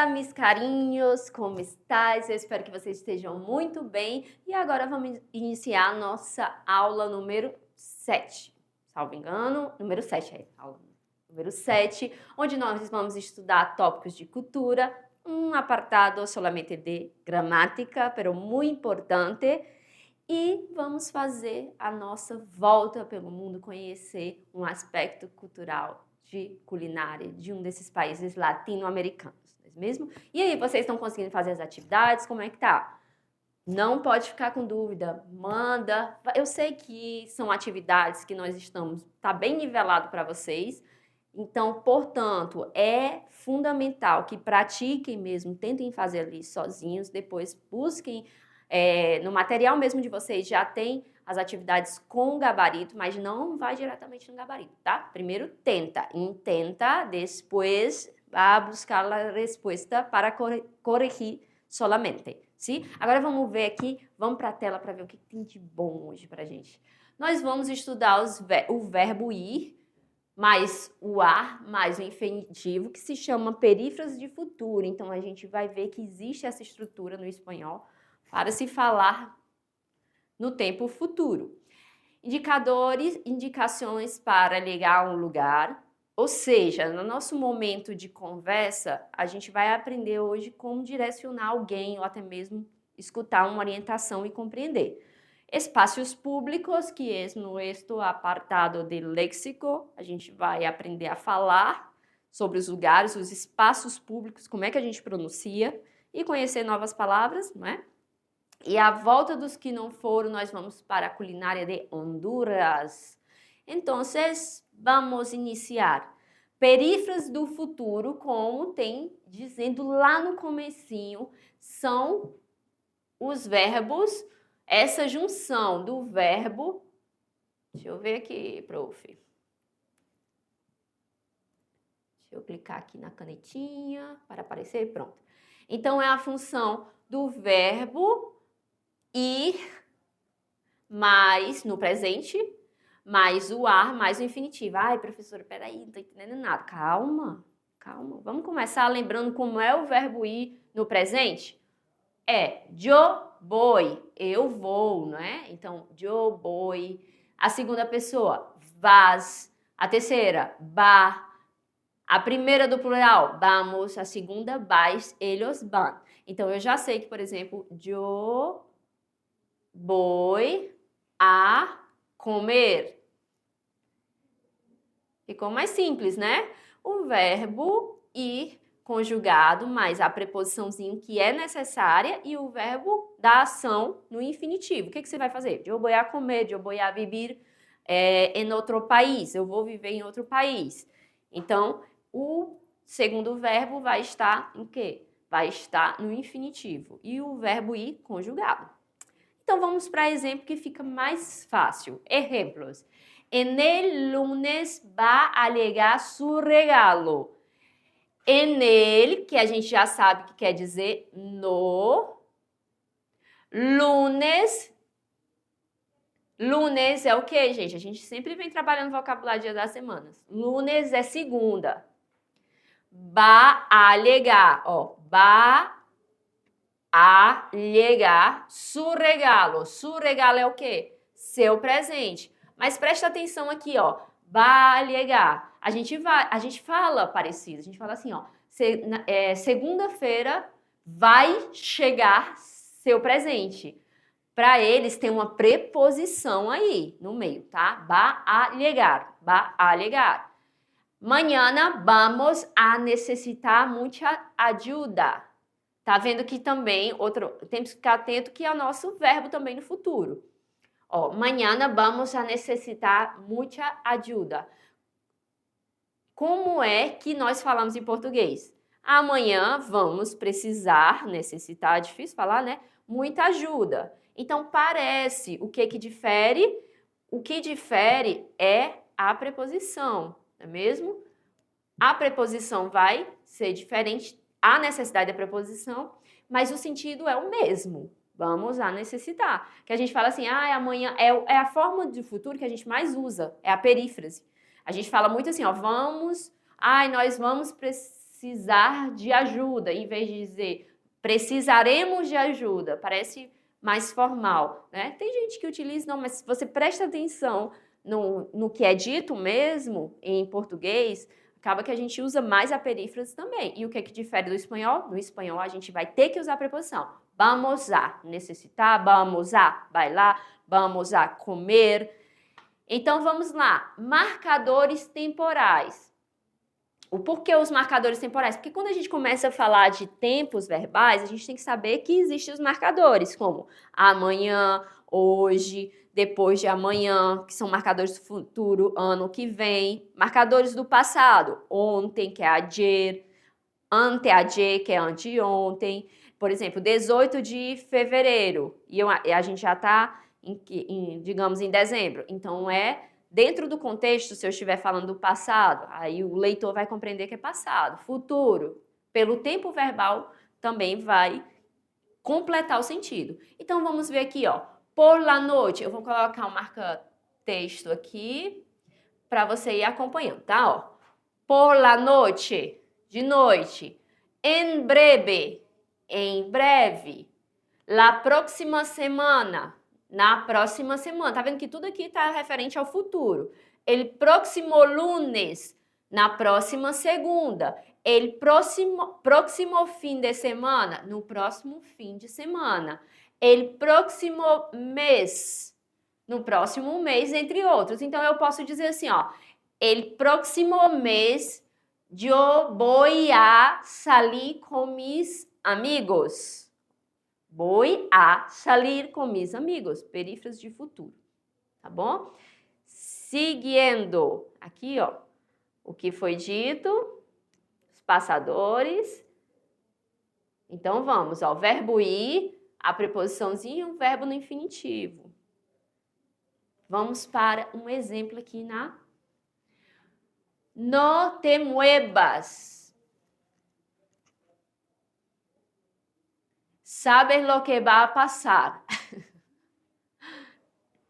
Olá, meus carinhos, como estáis? Eu espero que vocês estejam muito bem. E agora vamos iniciar a nossa aula número 7. Salvo engano, número 7 é aula número 7, onde nós vamos estudar tópicos de cultura, um apartado solamente de gramática, pero muito importante. E vamos fazer a nossa volta pelo mundo, conhecer um aspecto cultural de culinária de um desses países latino-americanos, não é mesmo? E aí, vocês estão conseguindo fazer as atividades? Como é que tá? Não pode ficar com dúvida, manda. Eu sei que são atividades que nós estamos, tá bem nivelado para vocês. Então, portanto, é fundamental que pratiquem mesmo, tentem fazer ali sozinhos, depois busquem no material mesmo de vocês já tem as atividades com gabarito, mas não vai diretamente no gabarito, tá? Primeiro tenta, intenta, depois vá buscar a resposta para corrigir solamente, sim? Agora vamos ver aqui, vamos para a tela para ver o que tem de bom hoje pra gente. Nós vamos estudar o verbo ir, mais o ar, mais o infinitivo, que se chama perífrase de futuro. Então, a gente vai ver que existe essa estrutura no espanhol para se falar no tempo futuro. Indicadores, indicações para ligar a um lugar. Ou seja, no nosso momento de conversa, a gente vai aprender hoje como direcionar alguém ou até mesmo escutar uma orientação e compreender. Espaços públicos, que é nuestro apartado de léxico, a gente vai aprender a falar sobre os lugares, os espaços públicos, como é que a gente pronuncia e conhecer novas palavras, não é? E a volta dos que não foram, nós vamos para a culinária de Honduras. Então, vamos iniciar. Perífrases do futuro, como tem dizendo lá no comecinho, são os verbos, essa junção do verbo, deixa eu ver aqui, prof. Deixa eu clicar aqui na canetinha para aparecer, pronto. Então, é a função do verbo ir, mais no presente, mais o ar, mais o infinitivo. Ai, professora, peraí, não estou entendendo nada. Calma, calma. Vamos começar lembrando como é o verbo ir no presente? É yo voy, eu vou, não é? Então, yo voy. A segunda pessoa, vas. A terceira, va. A primeira do plural, vamos. A segunda, vais, ellos van. Então, eu já sei que, por exemplo, yo voy a comer. Ficou mais simples, né? O verbo ir conjugado mais a preposiçãozinho que é necessária e o verbo da ação no infinitivo. O que você vai fazer? Eu vou a comer, eu vou a viver em outro país. Eu vou viver em outro país. Então, o segundo verbo vai estar em quê? Vai estar no infinitivo. E o verbo ir conjugado. Então, vamos para exemplo que fica mais fácil. Exemplos. En el lunes va a llegar su regalo. En el, que a gente já sabe que quer dizer no. Lunes. Lunes é o quê, gente? A gente sempre vem trabalhando vocabulário dia das semanas. Lunes é segunda. Va a llegar, ó. Va a llegar su regalo. Su regalo é o quê? Seu presente. Mas presta atenção aqui, ó. Va a llegar. A gente fala parecido. A gente fala assim, ó. Segunda-feira vai chegar seu presente. Para eles tem uma preposição aí no meio, tá? Va a llegar. Va a llegar. Mañana vamos a necessitar muita ajuda. Tá vendo que também, temos que ficar atento que é o nosso verbo também no futuro. Ó, mañana vamos a necessitar muita ajuda. Como é que nós falamos em português? Amanhã vamos precisar, necessitar, é difícil falar, né? Muita ajuda. Então, parece, o que difere? O que difere é a preposição, não é mesmo? A preposição vai ser diferente, a necessidade da preposição, mas o sentido é o mesmo. Vamos a necessitar. Que a gente fala assim, amanhã é a forma de futuro que a gente mais usa, é a perífrase. A gente fala muito assim, ó, nós vamos precisar de ajuda, em vez de dizer precisaremos de ajuda, parece mais formal, né? Tem gente que utiliza, não, mas se você presta atenção no que é dito mesmo em português, acaba que a gente usa mais a perífrase também. E o que é que difere do espanhol? No espanhol a gente vai ter que usar a preposição. Vamos a necessitar, vamos a bailar, vamos a comer. Então vamos lá, marcadores temporais. O porquê os marcadores temporais? Porque quando a gente começa a falar de tempos verbais, a gente tem que saber que existem os marcadores, como amanhã, hoje, depois de amanhã, que são marcadores do futuro, ano que vem. Marcadores do passado, ontem, que é ayer, anteayer, que é anteontem. Por exemplo, 18 de fevereiro, e a gente já está, digamos, em dezembro. Então, dentro do contexto, se eu estiver falando do passado, aí o leitor vai compreender que é passado. Futuro, pelo tempo verbal, também vai completar o sentido. Então, vamos ver aqui, ó. Por la noite, eu vou colocar um marca-texto aqui para você ir acompanhando, tá? Ó. Por la noite, de noite. En breve, em breve. La próxima semana, na próxima semana. Tá vendo que tudo aqui tá referente ao futuro. El próximo lunes, na próxima segunda. El próximo fim de semana, no próximo fim de semana. El próximo mês, no próximo mês, entre outros. Então, eu posso dizer assim, ó. El próximo mês, yo voy a salir con mis amigos. Voy a salir com mis amigos. Perífrase de futuro, tá bom? Seguindo, aqui, ó, o que foi dito, os passadores. Então, vamos, ó, verbo ir, a preposiçãozinha, o verbo no infinitivo. Vamos para um exemplo aqui na... No te muevas. Sabes lo que va a passar.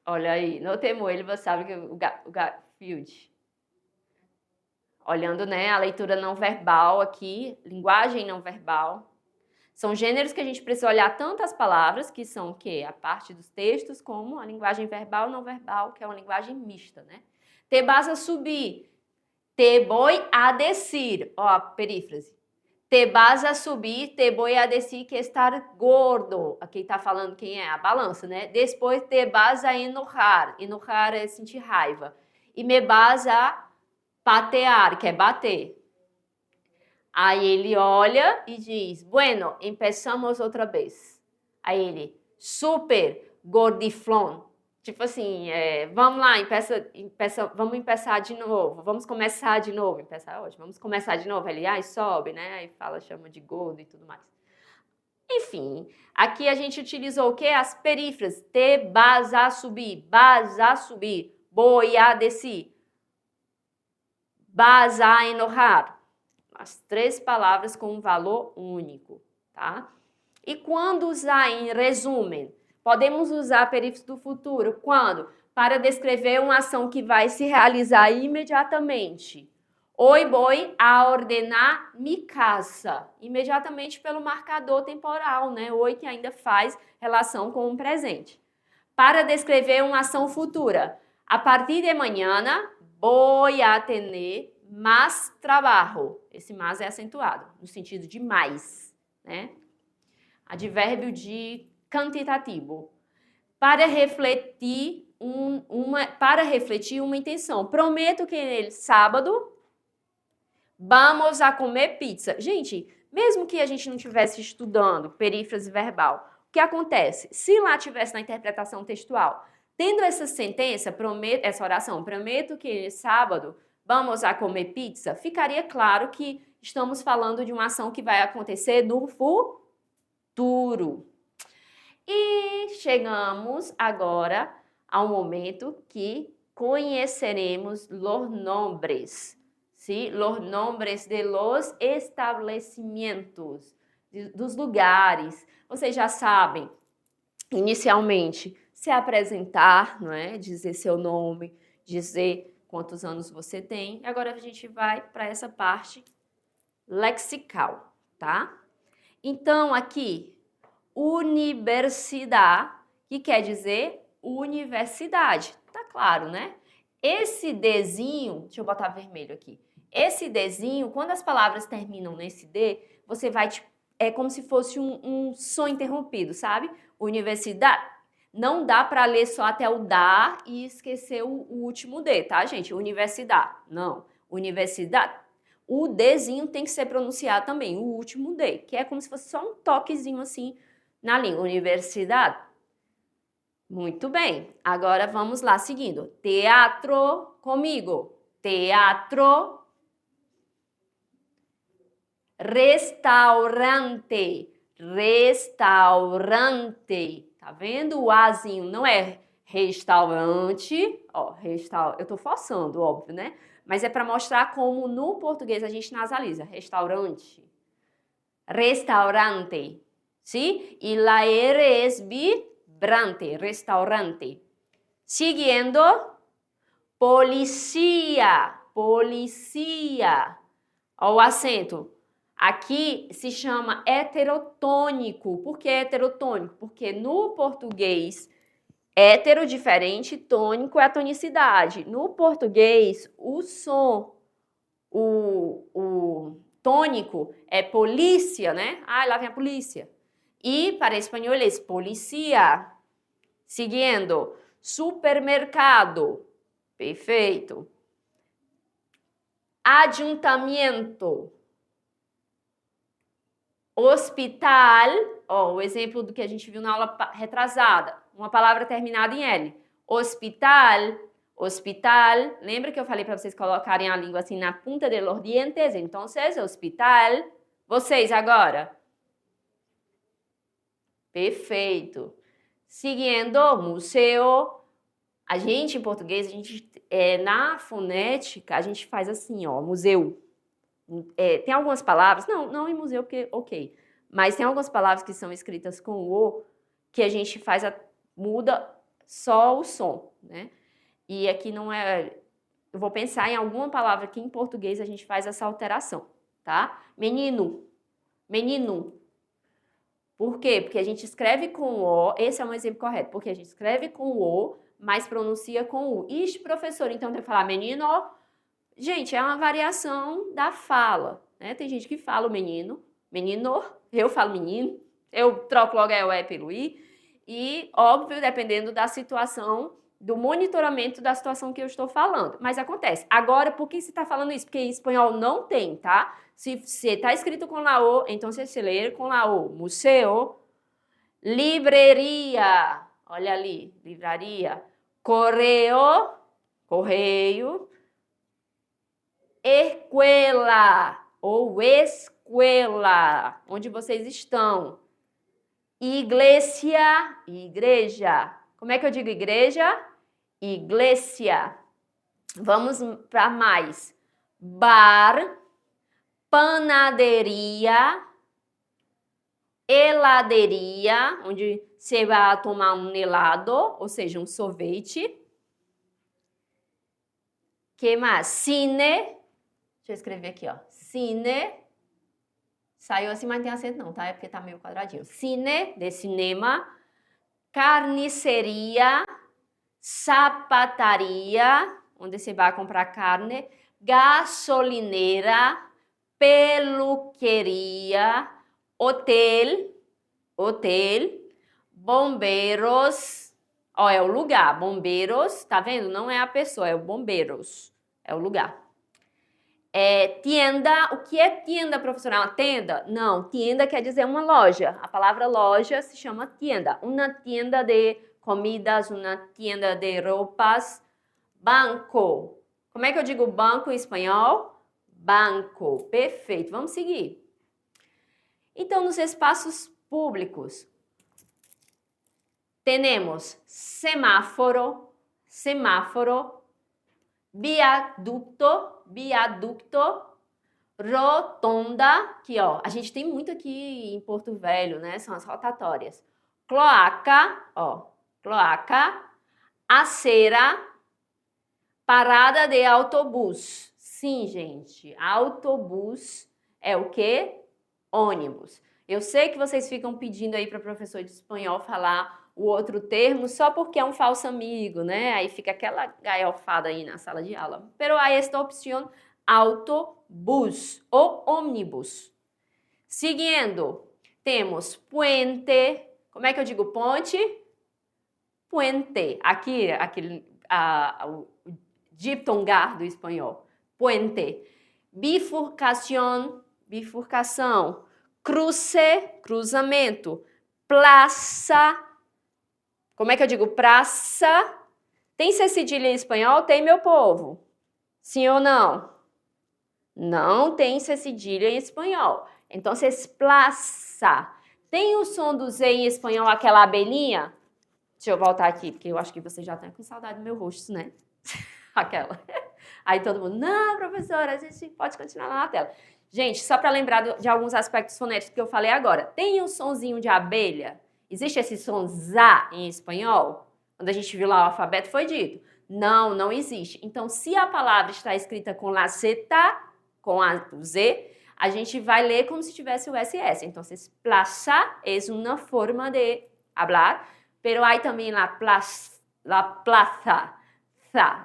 Olha aí, no te muevas, sabe que o Garfield. Olhando, né, a leitura não verbal aqui, linguagem não verbal. São gêneros que a gente precisa olhar tanto as palavras, que são o quê? A parte dos textos, como a linguagem verbal e não verbal, que é uma linguagem mista, né? Te vas a subir. Te voy a decir. Ó, a perífrase. Te vas a subir, te voy a decir que estar gordo. Aqui está falando quem é? A balança, né? Depois te vas a enojar. Enojar é sentir raiva. E me vas a patear, que é bater. Aí ele olha e diz, bueno, empezamos outra vez. Aí ele, super gordiflón. Tipo assim, vamos lá, vamos começar de novo, vamos começar de novo, empezar hoje, vamos começar de novo. Ele, sobe, né? Aí fala, chama de gordo e tudo mais. Enfim, aqui a gente utilizou o quê? As perífrases. Te vas a subir, voy a decir, vas a enojar. As 3 palavras com um valor único, tá? E quando usar em resumen? Podemos usar a perífrase do futuro. Quando? Para descrever uma ação que vai se realizar imediatamente. Hoy voy a ordenar mi casa. Imediatamente pelo marcador temporal, né? Hoy que ainda faz relação com o presente. Para descrever uma ação futura. A partir de mañana voy a tener más trabajo. Esse más é acentuado, no sentido de mais, né? Advérbio de quantitativo. Para refletir uma intenção. Prometo que sábado vamos a comer pizza. Gente, mesmo que a gente não estivesse estudando perífrase verbal, o que acontece? Se lá tivesse na interpretação textual, tendo essa sentença, essa oração, prometo que sábado vamos a comer pizza, ficaria claro que estamos falando de uma ação que vai acontecer no futuro. E chegamos agora ao momento que conheceremos los nombres, ¿sí? Los nombres de los estabelecimentos, dos lugares. Vocês já sabem, inicialmente, se apresentar, não é? Dizer seu nome, dizer quantos anos você tem. Agora a gente vai para essa parte lexical, tá? Então, aqui, universidade, que quer dizer universidade. Tá claro, né? Esse Dzinho, deixa eu botar vermelho aqui. Esse Dzinho, quando as palavras terminam nesse D, você vai, é como se fosse um som interrompido, sabe? Universidade. Não dá para ler só até o da e esquecer o último D, tá, gente? Universidade. Não. Universidade. O Dzinho tem que ser pronunciado também, o último D, que é como se fosse só um toquezinho assim na língua. Universidade. Muito bem. Agora vamos lá, seguindo. Teatro, comigo. Teatro. Restaurante. Restaurante. Tá vendo? O Azinho não é restaurante. Ó, eu tô forçando, óbvio, né? Mas é para mostrar como no português a gente nasaliza. Restaurante. Restaurante. ¿Sí? Y la R es vibrante, restaurante. Siguiendo, policía, policía. Ó, o acento. Aqui se chama heterotônico. Por que heterotônico? Porque no português, hétero diferente, tônico é a tonicidade. No português, o som, o tônico é polícia, né? Ah, lá vem a polícia. E para espanhol é policía. Seguindo, supermercado. Perfeito. Ayuntamiento. Hospital. Ó, o exemplo do que a gente viu na aula retrasada. Uma palavra terminada em L. Hospital. Hospital. Lembra que eu falei para vocês colocarem a língua assim na punta de los dientes? Então, hospital. Vocês agora. Perfeito. Seguindo, museu. A gente, em português, na fonética, a gente faz assim, ó, museu. Tem algumas palavras, não em museu, porque, ok, mas tem algumas palavras que são escritas com o, que a gente muda só o som, né? E aqui não é, eu vou pensar em alguma palavra que em português a gente faz essa alteração, tá? Menino, menino. Por quê? Porque a gente escreve com o, esse é um exemplo correto, porque a gente escreve com o, mas pronuncia com o. Ixi, professor, então tem que falar menino. Gente, é uma variação da fala, né? Tem gente que fala o menino, menino, eu falo menino, eu troco logo o E pelo I, e, óbvio, dependendo da situação, do monitoramento da situação que eu estou falando. Mas acontece. Agora, por que você está falando isso? Porque em espanhol não tem, tá? Se está escrito com la O, então você se lê com la O. Museu, livraria, olha ali, livraria, correio, correio, escuela ou escuela, onde vocês estão. Iglesia, igreja. Como é que eu digo igreja? Iglesia. Vamos para mais. Bar, panaderia, heladeria, onde você vai tomar um helado, ou seja, um sorvete. Que mais? Cine. Deixa eu escrever aqui, ó. Cine. Saiu assim, mas não tem acento não, tá? É porque tá meio quadradinho. Cine, de cinema. Carniceria. Sapataria, onde você vai comprar carne. Gasolineira. Peluqueria. Hotel. Hotel. Bombeiros. Ó, é o lugar. Bombeiros, tá vendo? Não é a pessoa, é o bombeiros. É o lugar. Tienda, o que é tienda, professora? É uma tenda? Não, tienda quer dizer uma loja. A palavra loja se chama tienda. Uma tienda de comidas, uma tienda de roupas. Banco. Como é que eu digo banco em espanhol? Banco. Perfeito. Vamos seguir. Então, nos espaços públicos, temos semáforo, semáforo, viaducto, viaducto, rotonda, que ó, a gente tem muito aqui em Porto Velho, né? São as rotatórias. Cloaca, ó, cloaca, acera, parada de autobus. Sim, gente, autobus é o quê? Ônibus. Eu sei que vocês ficam pedindo aí para o professor de espanhol falar o outro termo só porque é um falso amigo, né? Aí fica aquela gaiofada aí na sala de aula. Pero hay esta opción autobús ou ônibus. Seguindo, temos puente. Como é que eu digo ponte? Puente. Aqui, o diptongar do espanhol. Puente. Bifurcação, bifurcação. Cruce, cruzamento. Praça. Como é que eu digo praça? Tem C cedilha em espanhol? Tem, meu povo? Sim ou não? Não tem C cedilha em espanhol. Então, plaça. Tem o som do Z em espanhol, aquela abelhinha? Deixa eu voltar aqui, porque eu acho que você já está com saudade do meu rosto, né? Aquela. Aí todo mundo, não, professora, a gente pode continuar lá na tela. Gente, só para lembrar de alguns aspectos fonéticos que eu falei agora. Tem o sonzinho de abelha? Existe esse som ZA em espanhol? Quando a gente viu lá o alfabeto, foi dito. Não, não existe. Então, se a palavra está escrita com la Z, com o Z, a gente vai ler como se tivesse o SS. Então, plaza é uma forma de hablar, pero hay também la plaza.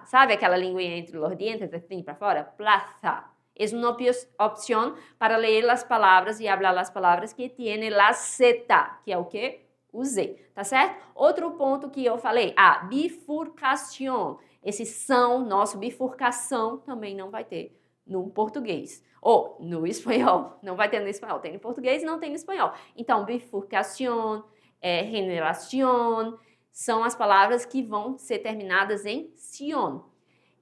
Sabe aquela linguinha entre os dientes, assim para fora? Plaza. É uma opção para ler as palavras e falar as palavras que tem la Z, que é o quê? O Z, tá certo? Outro ponto que eu falei, a bifurcação. Esse são, nosso bifurcação, também não vai ter no português. Ou no espanhol. Não vai ter no espanhol. Tem no português e não tem no espanhol. Então, bifurcação, generação, são as palavras que vão ser terminadas em sion.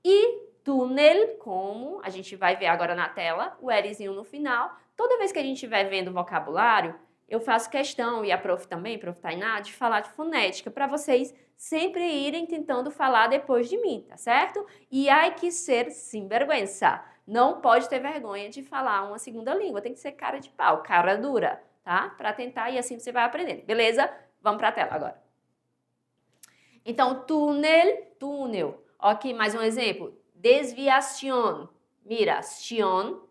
E túnel, como a gente vai ver agora na tela, o Lzinho no final. Toda vez que a gente estiver vendo vocabulário, eu faço questão, e a prof também, prof Tainá, de falar de fonética, para vocês sempre irem tentando falar depois de mim, tá certo? E hay que ser sinvergüenza. Não pode ter vergonha de falar uma segunda língua, tem que ser cara de pau, cara dura, tá? Para tentar e assim você vai aprendendo, beleza? Vamos para a tela agora. Então, túnel. Aqui mais um exemplo. Desviação. Miração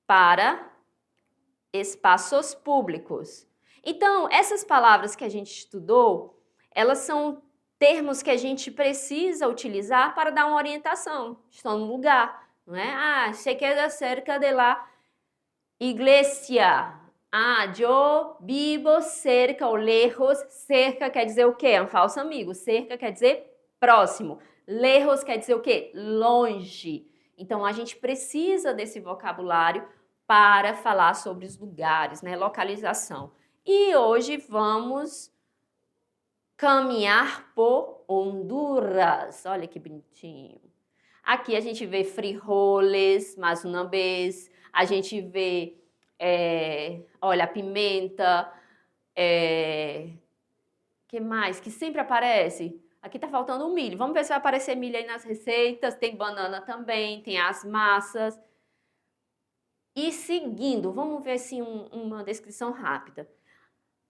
para espaços públicos. Então, essas palavras que a gente estudou, elas são termos que a gente precisa utilizar para dar uma orientação. Estão no lugar, não é? Ah, se queda cerca de la iglesia. Ah, eu vivo cerca ou lejos. Cerca quer dizer o quê? É um falso amigo. Cerca quer dizer próximo. Lejos quer dizer o quê? Longe. Então, a gente precisa desse vocabulário para falar sobre os lugares, né? Localização. E hoje vamos caminhar por Honduras. Olha que bonitinho. Aqui a gente vê frijoles, mais uma vez. A gente vê, olha, pimenta. Que mais? Que sempre aparece. Aqui tá faltando o milho. Vamos ver se vai aparecer milho aí nas receitas. Tem banana também, tem as massas. E seguindo, vamos ver assim uma descrição rápida.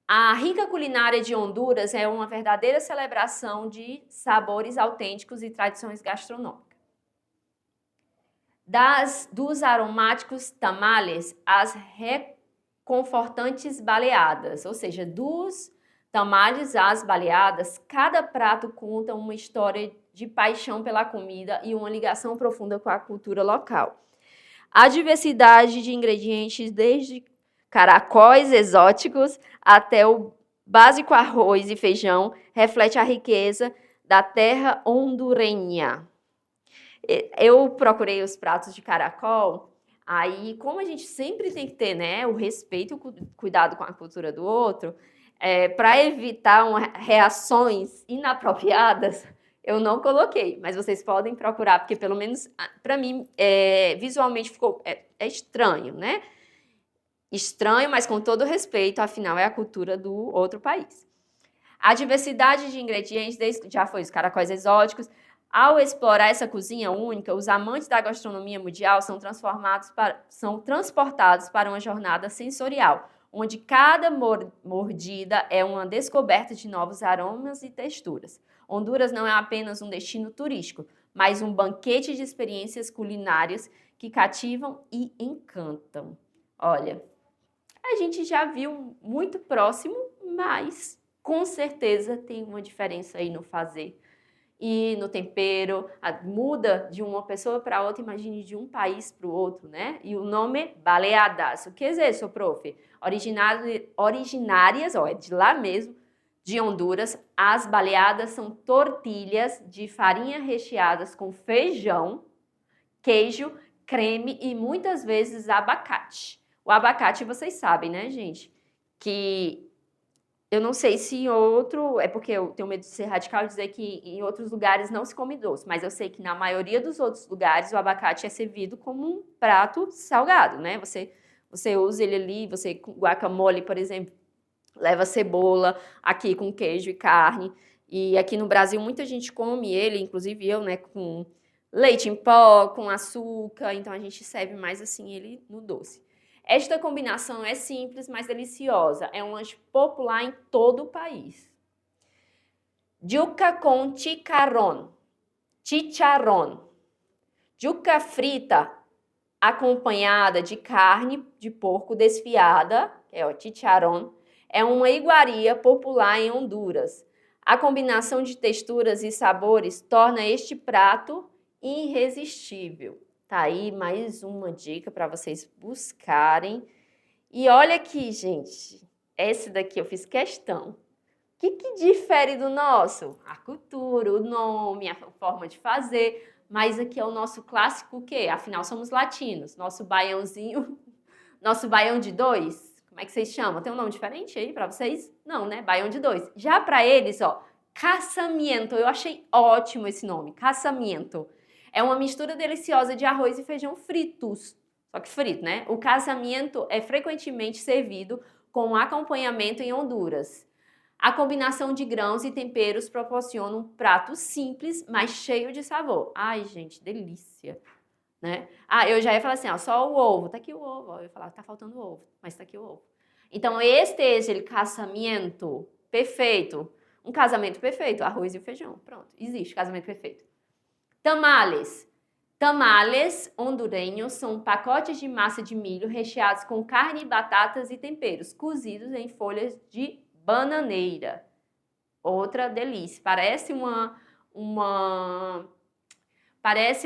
A rica culinária de Honduras é uma verdadeira celebração de sabores autênticos e tradições gastronômicas. Dos aromáticos tamales às reconfortantes baleadas, ou seja, dos tamales às baleadas, cada prato conta uma história de paixão pela comida e uma ligação profunda com a cultura local. A diversidade de ingredientes, desde caracóis exóticos até o básico arroz e feijão, reflete a riqueza da terra hondurenha. Eu procurei os pratos de caracol, aí como a gente sempre tem que ter, né, o respeito e o cuidado com a cultura do outro, para evitar reações inapropriadas, eu não coloquei, mas vocês podem procurar, porque pelo menos para mim visualmente ficou estranho, né? Estranho, mas com todo respeito, afinal é a cultura do outro país. A diversidade de ingredientes, já foi os caracóis exóticos. Ao explorar essa cozinha única, os amantes da gastronomia mundial são transportados para uma jornada sensorial, onde cada mordida é uma descoberta de novos aromas e texturas. Honduras não é apenas um destino turístico, mas um banquete de experiências culinárias que cativam e encantam. Olha, a gente já viu muito próximo, mas com certeza tem uma diferença aí no fazer e no tempero. Muda de uma pessoa para outra, imagine de um país para o outro, né? E o nome baleadas. O que é isso, prof? Originárias, ó, é de lá mesmo, de Honduras. As baleadas são tortilhas de farinha recheadas com feijão, queijo, creme e muitas vezes abacate. O abacate, vocês sabem, né, gente? Que eu não sei se em outro, é porque eu tenho medo de ser radical e dizer que em outros lugares não se come doce, mas eu sei que na maioria dos outros lugares o abacate é servido como um prato salgado, né? Você usa ele ali, você com guacamole, por exemplo, leva cebola aqui com queijo e carne. E aqui no Brasil muita gente come ele, inclusive eu, né, com leite em pó, com açúcar, então a gente serve mais assim ele no doce. Esta combinação é simples, mas deliciosa. É um lanche popular em todo o país. Yuca com chicharrón. Chicharrón. Yuca frita acompanhada de carne de porco desfiada, que é o chicharrón, é uma iguaria popular em Honduras. A combinação de texturas e sabores torna este prato irresistível. Tá aí mais uma dica para vocês buscarem. E olha aqui, gente, esse daqui eu fiz questão. O que difere do nosso? A cultura, o nome, a forma de fazer. Mas aqui é o nosso clássico o quê? Afinal, somos latinos. Nosso baiãozinho, nosso baião de dois. Como é que vocês chamam? Tem um nome diferente aí para vocês? Não, né? Baião de dois. Já para eles, ó, casamento. Eu achei ótimo esse nome, casamento. É uma mistura deliciosa de arroz e feijão fritos. Só que frito, né? O casamento é frequentemente servido com acompanhamento em Honduras. A combinação de grãos e temperos proporciona um prato simples, mas cheio de sabor. Ai, gente, delícia, né? Ah, eu já ia falar assim, ó, só o ovo. Tá aqui o ovo. Eu ia falar, tá faltando o ovo, mas tá aqui o ovo. Então, este é o casamento perfeito. Um casamento perfeito, arroz e feijão. Pronto, existe casamento perfeito. Tamales. Tamales hondurenhos são pacotes de massa de milho recheados com carne, batatas e temperos, cozidos em folhas de bananeira. Outra delícia. Parece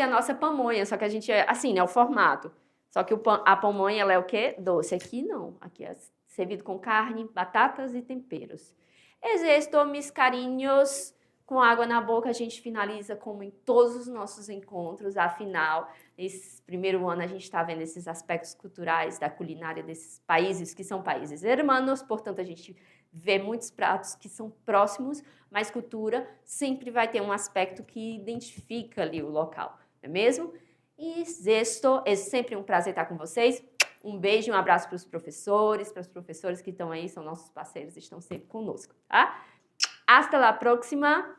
a nossa pamonha, só que a gente é assim, né, o formato. Só que a pamonha ela é o quê? Doce. Aqui não. Aqui é servido com carne, batatas e temperos. Existo, mis carinhos. Com água na boca, a gente finaliza como em todos os nossos encontros. Afinal, nesse primeiro ano, a gente está vendo esses aspectos culturais da culinária desses países que são países hermanos. Portanto, a gente vê muitos pratos que são próximos, mas cultura sempre vai ter um aspecto que identifica ali o local, não é mesmo? E sexto, é sempre um prazer estar com vocês. Um beijo e um abraço para os professores que estão aí, são nossos parceiros, estão sempre conosco, tá? Hasta la próxima!